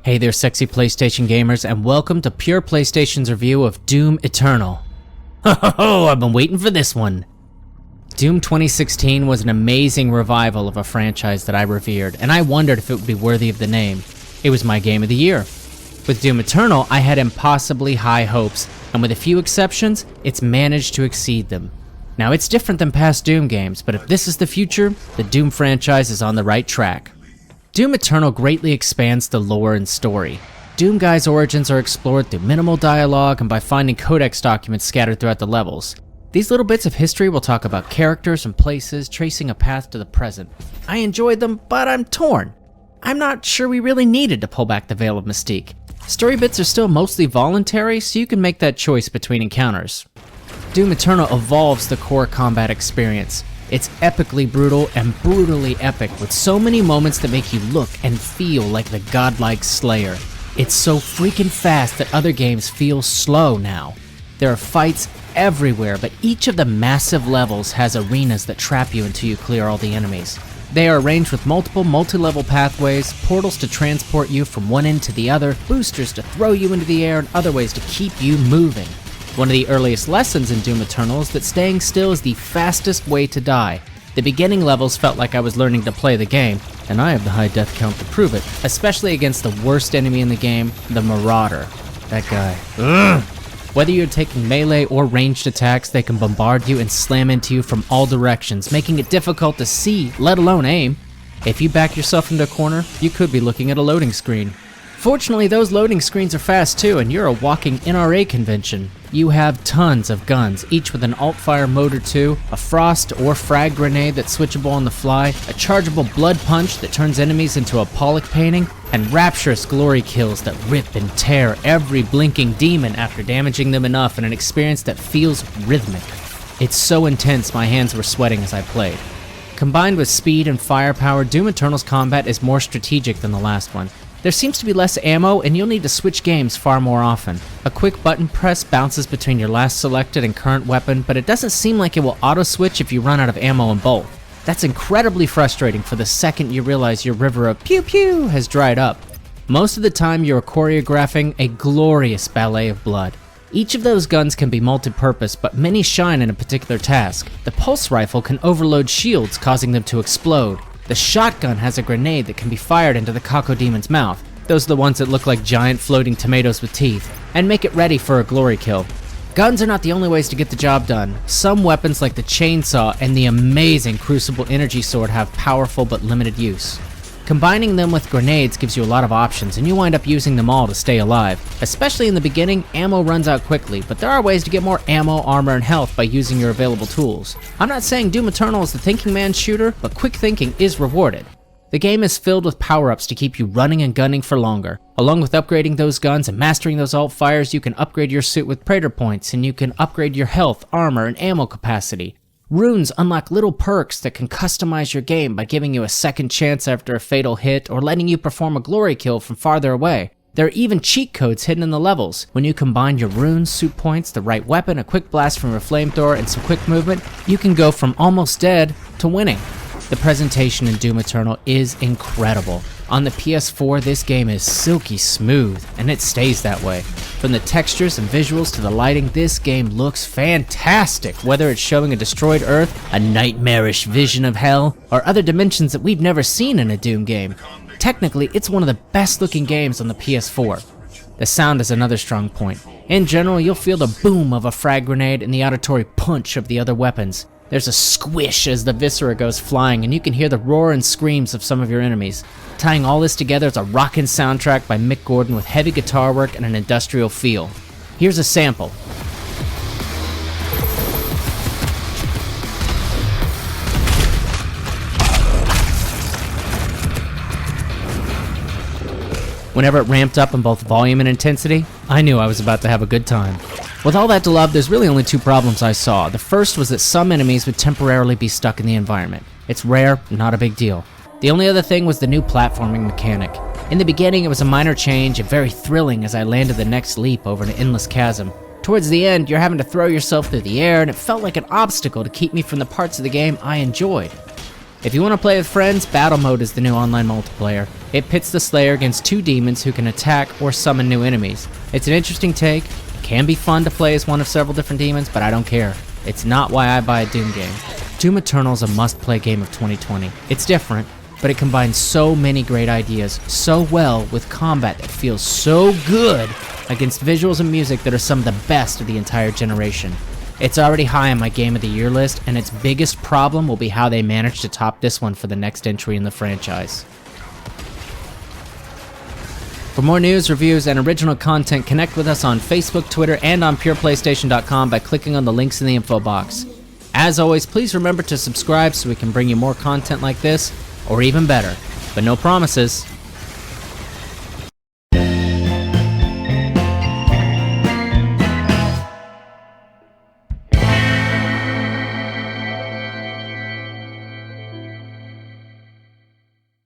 Hey there, sexy PlayStation gamers, and welcome to Pure PlayStation's review of Doom Eternal. Ho, I've been waiting for this one. Doom 2016 was an amazing revival of a franchise that I revered, and I wondered if it would be worthy of the name. It was my game of the year. With Doom Eternal, I had impossibly high hopes, and with a few exceptions, it's managed to exceed them. Now, it's different than past Doom games, but if this is the future, the Doom franchise is on the right track. Doom Eternal greatly expands the lore and story. Doom Guy's origins are explored through minimal dialogue and by finding codex documents scattered throughout the levels. These little bits of history will talk about characters and places, tracing a path to the present. I enjoyed them, but I'm torn. I'm not sure we really needed to pull back the veil of mystique. Story bits are still mostly voluntary, so you can make that choice between encounters. Doom Eternal evolves the core combat experience. It's epically brutal and brutally epic, with so many moments that make you look and feel like the godlike Slayer. It's so freaking fast that other games feel slow now. There are fights everywhere, but each of the massive levels has arenas that trap you until you clear all the enemies. They are arranged with multiple multi-level pathways, portals to transport you from one end to the other, boosters to throw you into the air, and other ways to keep you moving. One of the earliest lessons in Doom Eternal is that staying still is the fastest way to die. The beginning levels felt like I was learning to play the game, and I have the high death count to prove it, especially against the worst enemy in the game, the Marauder. That guy. Ugh. Whether you're taking melee or ranged attacks, they can bombard you and slam into you from all directions, making it difficult to see, let alone aim. If you back yourself into a corner, you could be looking at a loading screen. Fortunately, those loading screens are fast too, and you're a walking NRA convention. You have tons of guns, each with an alt-fire mode or two, a frost or frag grenade that's switchable on the fly, a chargeable blood punch that turns enemies into a Pollock painting, and rapturous glory kills that rip and tear every blinking demon after damaging them enough in an experience that feels rhythmic. It's so intense my hands were sweating as I played. Combined with speed and firepower, Doom Eternal's combat is more strategic than the last one. There seems to be less ammo, and you'll need to switch games far more often. A quick button press bounces between your last selected and current weapon, but it doesn't seem like it will auto-switch if you run out of ammo in both. That's incredibly frustrating for the second you realize your river of pew-pew has dried up. Most of the time, you're choreographing a glorious ballet of blood. Each of those guns can be multi-purpose, but many shine in a particular task. The pulse rifle can overload shields, causing them to explode. The shotgun has a grenade that can be fired into the Cacodemons' mouth. Those are the ones that look like giant floating tomatoes with teeth, and make it ready for a glory kill. Guns are not the only ways to get the job done. Some weapons like the chainsaw and the amazing Crucible Energy Sword have powerful but limited use. Combining them with grenades gives you a lot of options, and you wind up using them all to stay alive. Especially in the beginning, ammo runs out quickly, but there are ways to get more ammo, armor, and health by using your available tools. I'm not saying Doom Eternal is the thinking man's shooter, but quick thinking is rewarded. The game is filled with power-ups to keep you running and gunning for longer. Along with upgrading those guns and mastering those alt-fires, you can upgrade your suit with Praetor points, and you can upgrade your health, armor, and ammo capacity. Runes unlock little perks that can customize your game by giving you a second chance after a fatal hit or letting you perform a glory kill from farther away. There are even cheat codes hidden in the levels. When you combine your runes, suit points, the right weapon, a quick blast from a flamethrower, and some quick movement, you can go from almost dead to winning. The presentation in Doom Eternal is incredible. On the PS4, this game is silky smooth, and it stays that way. From the textures and visuals to the lighting, this game looks fantastic, whether it's showing a destroyed Earth, a nightmarish vision of hell, or other dimensions that we've never seen in a Doom game. Technically, it's one of the best looking games on the PS4. The sound is another strong point. In general, you'll feel the boom of a frag grenade and the auditory punch of the other weapons. There's a squish as the viscera goes flying, and you can hear the roar and screams of some of your enemies. Tying all this together is a rockin' soundtrack by Mick Gordon with heavy guitar work and an industrial feel. Here's a sample. Whenever it ramped up in both volume and intensity, I knew I was about to have a good time. With all that to love, there's really only two problems I saw. The first was that some enemies would temporarily be stuck in the environment. It's rare, not a big deal. The only other thing was the new platforming mechanic. In the beginning, it was a minor change and very thrilling as I landed the next leap over an endless chasm. Towards the end, you're having to throw yourself through the air, and it felt like an obstacle to keep me from the parts of the game I enjoyed. If you want to play with friends, Battle Mode is the new online multiplayer. It pits the Slayer against 2 demons who can attack or summon new enemies. It's an interesting take. It can be fun to play as one of several different demons, but I don't care. It's not why I buy a Doom game. Doom Eternal is a must-play game of 2020. It's different, but it combines so many great ideas so well with combat that feels so good against visuals and music that are some of the best of the entire generation. It's already high on my Game of the Year list, and its biggest problem will be how they manage to top this one for the next entry in the franchise. For more news, reviews, and original content, connect with us on Facebook, Twitter, and on pureplaystation.com by clicking on the links in the info box. As always, please remember to subscribe so we can bring you more content like this, or even better, but no promises.